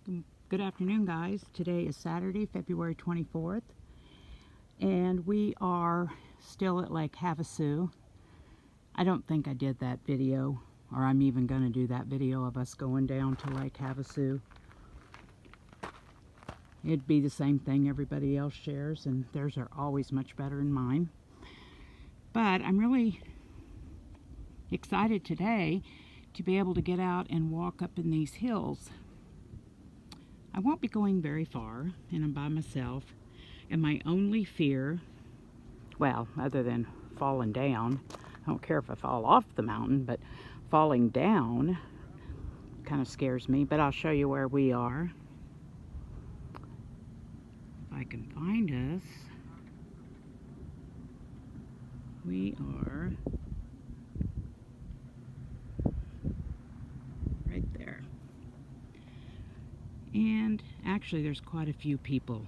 Good afternoon, guys. Today is Saturday, February 24th, and we are still at Lake Havasu. I don't think I did that video, or I'm even going to do that video of us going down to Lake Havasu. It'd be the same thing everybody else shares, and theirs are always much better than mine. But I'm really excited today to be able to get out and walk up in these hills. I won't be going very far, and I'm by myself, and my only fear, well, other than falling down, I don't care if I fall off the mountain, but falling down kind of scares me. But I'll show you where we are. If I can find us, we are right there. And actually there's quite a few people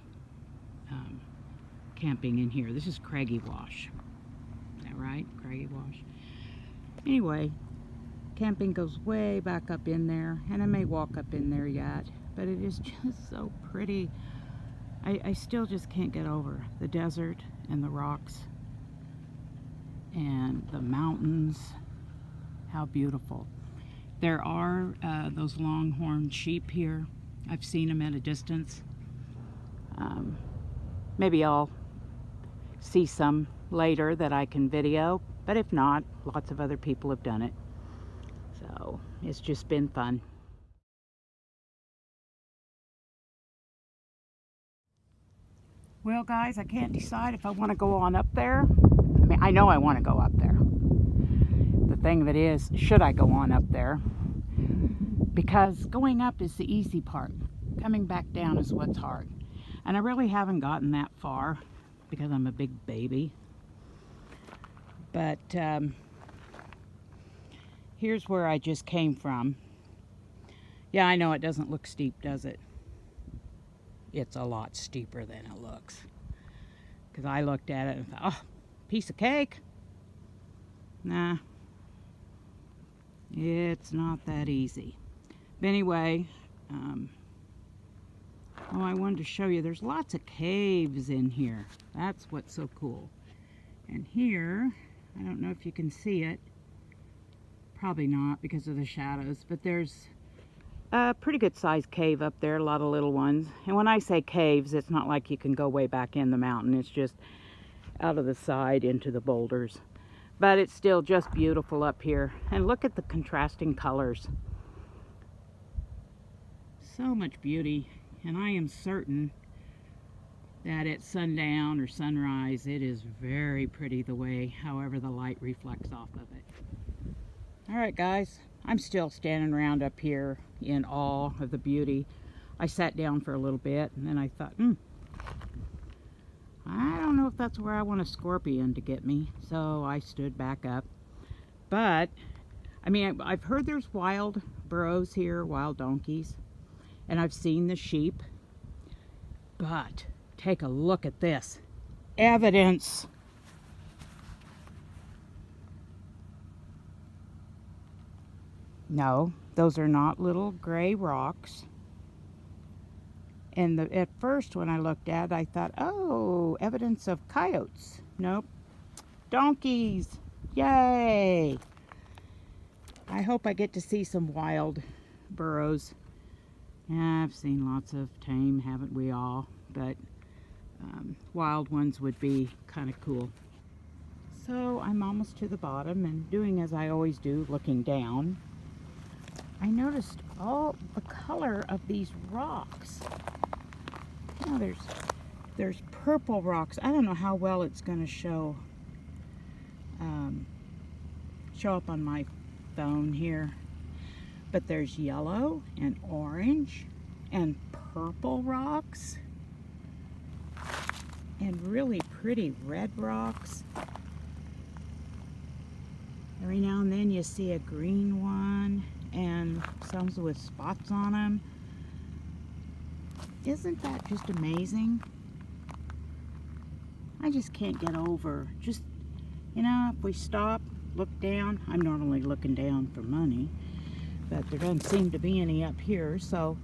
camping in here. This is Craggy Wash. Is that right? Craggy Wash. Anyway, camping goes way back up in there, and I may walk up in there yet, but it is just so pretty. I still just can't get over the desert and the rocks and the mountains. How beautiful. There are those longhorn sheep here. I've seen them at a distance. Maybe I'll see some later that I can video, but if not, lots of other people have done it. So it's just been fun. Well, guys, I can't decide if I want to go on up there. I mean, I know I want to go up there. The thing that is, should I go on up there? Because going up is the easy part. Coming back down is what's hard. And I really haven't gotten that far because I'm a big baby. But here's where I just came from. Yeah, I know it doesn't look steep, does it? It's a lot steeper than it looks. Because I looked at it and thought, oh, piece of cake. Nah, it's not that easy. But anyway, I wanted to show you, there's lots of caves in here. That's what's so cool. And here, I don't know if you can see it. Probably not because of the shadows, but there's a pretty good sized cave up there, a lot of little ones. And when I say caves, it's not like you can go way back in the mountain. It's just out of the side into the boulders. But it's still just beautiful up here. And look at the contrasting colors. So much beauty. And I am certain that at sundown or sunrise, it is very pretty the way, however the light reflects off of it. All right, guys, I'm still standing around up here in awe of the beauty. I sat down for a little bit, and then I thought, I don't know if that's where I want a scorpion to get me. So I stood back up. But, I mean, I've heard there's wild burros here, wild donkeys. And I've seen the sheep. But take a look at this. Evidence. No, those are not little gray rocks. And at first when I looked at it, I thought, oh, evidence of coyotes. Nope. Donkeys. Yay. I hope I get to see some wild burros. Yeah, I've seen lots of tame, haven't we all? But wild ones would be kind of cool. So I'm almost to the bottom, and doing as I always do, looking down, I noticed all the color of these rocks. You know, there's purple rocks. I don't know how well it's going to show up on my phone here. But there's yellow and orange and purple rocks and really pretty red rocks. Every now and then you see a green one and some with spots on them. Isn't that just amazing? I just can't get over. Just, you know, if we stop, look down. I'm normally looking down for money, but there doesn't seem to be any up here, so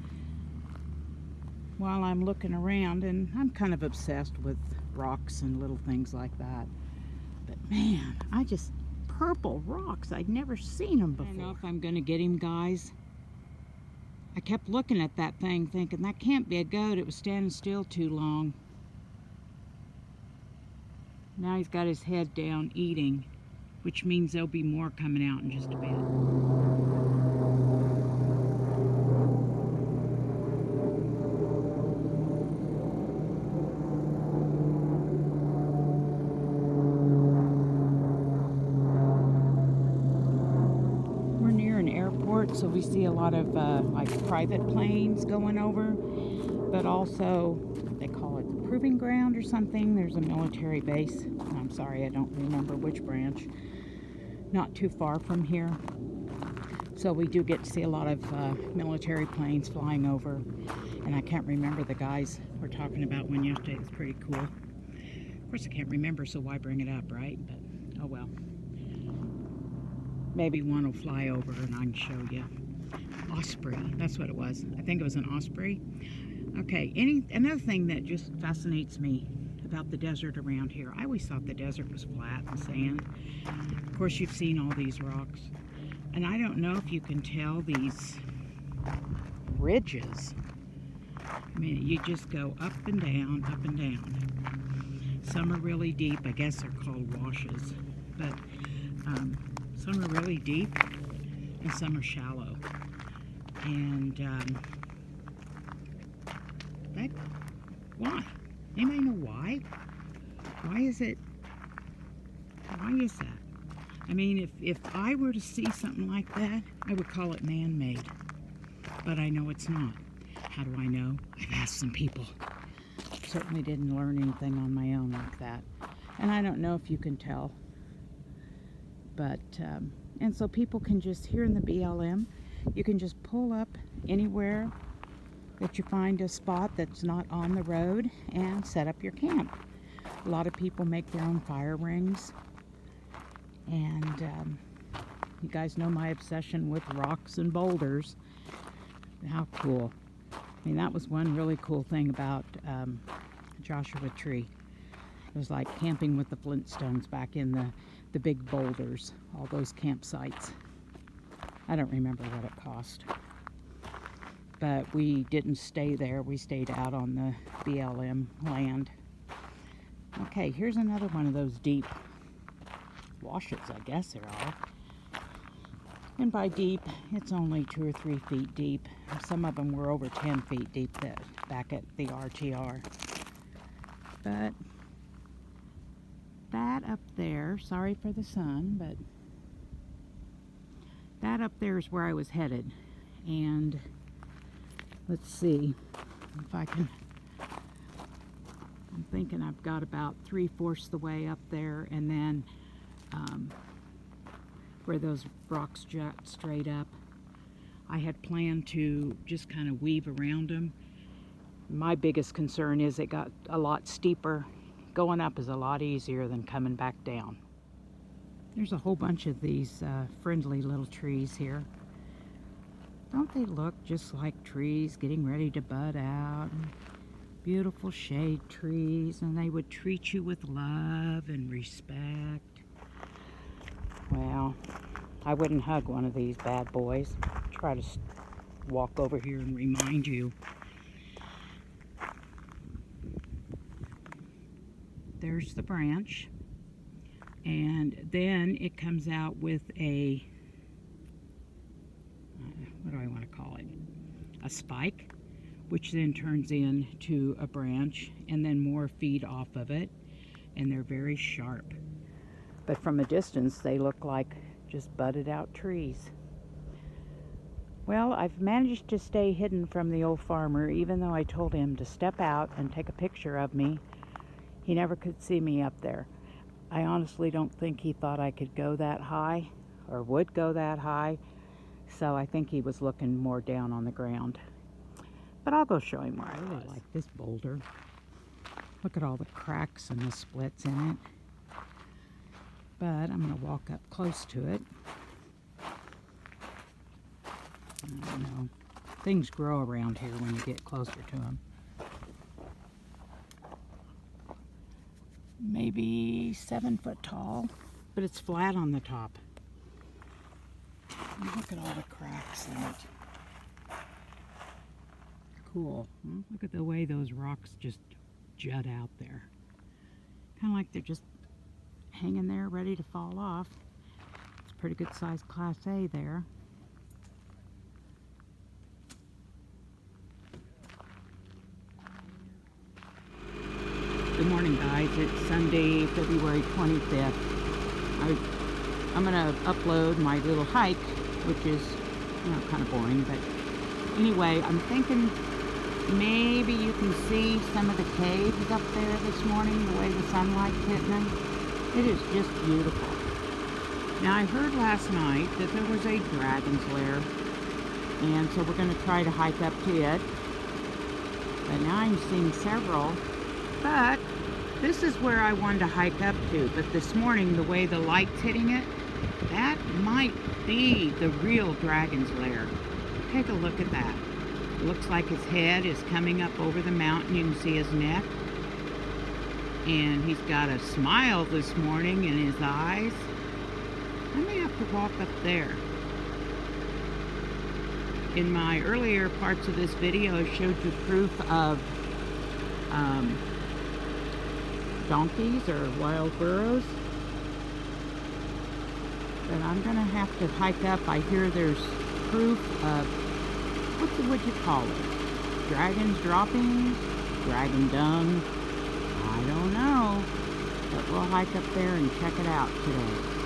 while I'm looking around, and I'm kind of obsessed with rocks and little things like that. But man, purple rocks, I'd never seen them before. I don't know if I'm gonna get him, guys. I kept looking at that thing thinking, that can't be a goat. It was standing still too long. Now he's got his head down eating, which means there'll be more coming out in just a bit. So we see a lot of like private planes going over, but also they call it the proving ground or something. There's a military base. I'm sorry, I don't remember which branch. Not too far from here. So we do get to see a lot of military planes flying over. And I can't remember the guys we're talking about one yesterday. It's pretty cool. Of course I can't remember, so why bring it up, right? But oh well. Maybe one will fly over and I can show you. Osprey, that's what it was. I think it was an osprey. Okay, another thing that just fascinates me about the desert around here. I always thought the desert was flat and sand. Of course, you've seen all these rocks. And I don't know if you can tell these ridges. I mean, you just go up and down, up and down. Some are really deep. I guess they're called washes. But some are really deep and some are shallow. And why? Anybody know why? Why is that? I mean, if I were to see something like that, I would call it man-made. But I know it's not. How do I know? I've asked some people. Certainly didn't learn anything on my own like that. And I don't know if you can tell. But, and so people can just, here in the BLM, you can just pull up anywhere that you find a spot that's not on the road and set up your camp. A lot of people make their own fire rings. And you guys know my obsession with rocks and boulders. How cool. I mean, that was one really cool thing about Joshua Tree. It was like camping with the Flintstones back in the big boulders, all those campsites. I don't remember what it cost. But we didn't stay there. We stayed out on the BLM land. Okay, here's another one of those deep washes, I guess there are. And by deep, it's only 2 or 3 feet deep. Some of them were over 10 feet deep back at the RTR. But that up there, sorry for the sun, but that up there is where I was headed. And let's see if I can, I'm thinking I've got about 3/4 the way up there, and then where those rocks jut straight up, I had planned to just kind of weave around them. My biggest concern is it got a lot steeper. Going up is a lot easier than coming back down. There's a whole bunch of these friendly little trees here. Don't they look just like trees getting ready to bud out? Beautiful shade trees, and they would treat you with love and respect. Well, I wouldn't hug one of these bad boys. Try to walk over here and remind you. There's the branch, and then it comes out with a, what do I want to call it? A spike, which then turns into a branch, and then more feed off of it, and they're very sharp. But from a distance, they look like just budded out trees. Well, I've managed to stay hidden from the old farmer, even though I told him to step out and take a picture of me. He never could see me up there. I honestly don't think he thought I could go that high, or would go that high, so I think he was looking more down on the ground. But I'll go show him where I really like this boulder. Look at all the cracks and the splits in it. But I'm going to walk up close to it. I don't know. Things grow around here when you get closer to them. maybe 7 foot tall, but it's flat on the top. And look at all the cracks in it. Cool. Look at the way those rocks just jut out there. Kind of like they're just hanging there ready to fall off. It's a pretty good sized Class A there. Good morning, guys. It's Sunday, February 25th. I'm going to upload my little hike, which is, kind of boring, but anyway, I'm thinking maybe you can see some of the caves up there this morning, the way the sunlight's hitting them. It is just beautiful. Now, I heard last night that there was a dragon's lair, and so we're going to try to hike up to it. But now I'm seeing several. But this is where I wanted to hike up to. But this morning, the way the light's hitting it, that might be the real dragon's lair. Take a look at that. It looks like his head is coming up over the mountain. You can see his neck. And he's got a smile this morning in his eyes. I may have to walk up there. In my earlier parts of this video, I showed you proof of donkeys or wild burros. But I'm going to have to hike up. I hear there's proof of, what would you call it? Dragon's droppings? Dragon dung? I don't know. But we'll hike up there and check it out today.